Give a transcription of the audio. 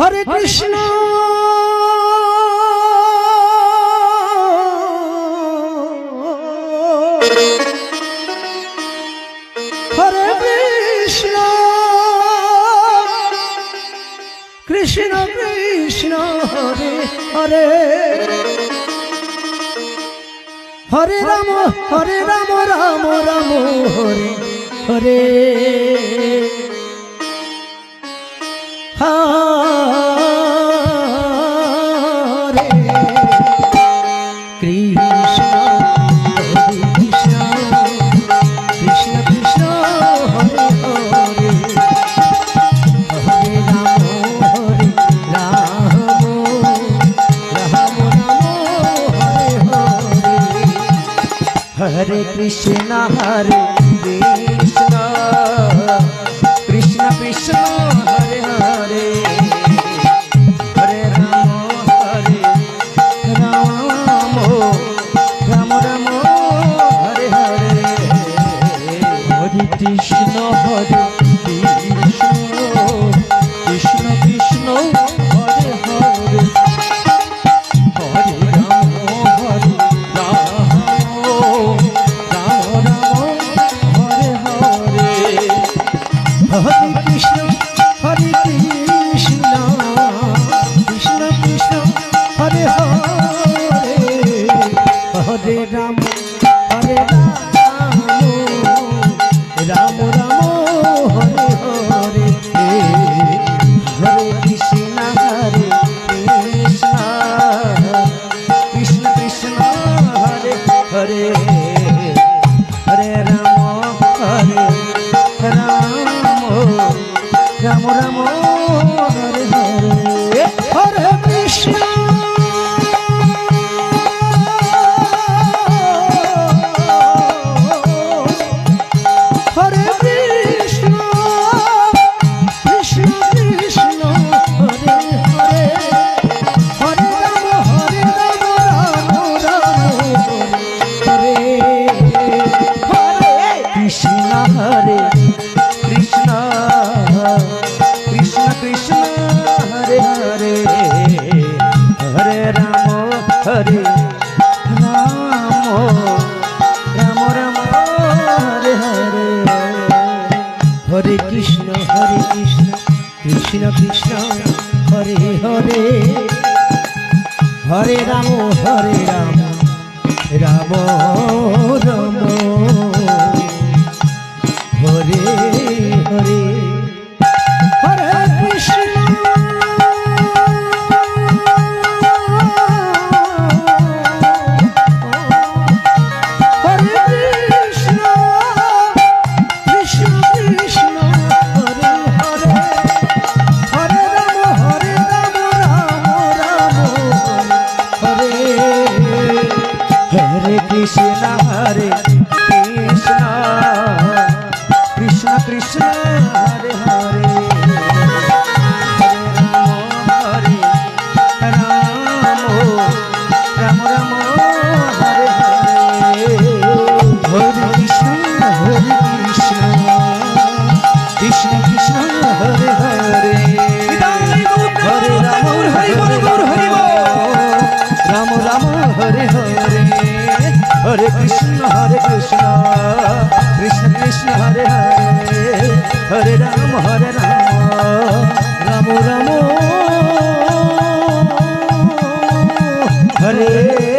Hare Krishna Hare Krishna Krishna Krishna Hare Hare Hare Ram Ram Ram Hare Hare Hare Krishna Hare Krishna Krishna Krishna Hare Hare Hare Ram Ram Ram Hare Hare Hare Krishna Hare Krishna Krishna Krishna Hare Hare Hare Ram Ram Ram Hare Hare Hare Krishna Hare Krishna Krishna Krishna Hare Hare Hare Ram Ram Hare Hare Hare Krishna Hare Krishna Krishna Krishna Hare Hare Hare Ram Ram Ram Hare Hare Hare Krishna Hare Krishna Krishna Krishna Hare Hare Hare Ram Ram Ram Hare Hare Hare Krishna Hare Krishna Krishna Krishna Hare Hare Hare Ram Ram Hare Hare Krishna Hare Krishna Krishna Krishna Hare Hare Hare Ram Ram Ram Hare Hare Hare Krishna Krishna Krishna Hare Hare Hare Ram Ram Ram Hare Hare Hare Krishna Hare Krishna Krishna Krishna Hare Hare Hare Ram Ram Hare Hare Krishna Hare Krishna Krishna Krishna Hare Hare Hare Ram Ram Ram Hare Hare Hare Krishna Krishna Krishna Hare Hare Hare Ram Ram Ram Hare Hare Hare Krishna Krishna Krishna Hare Hare Hare Ram Ram Ram Hare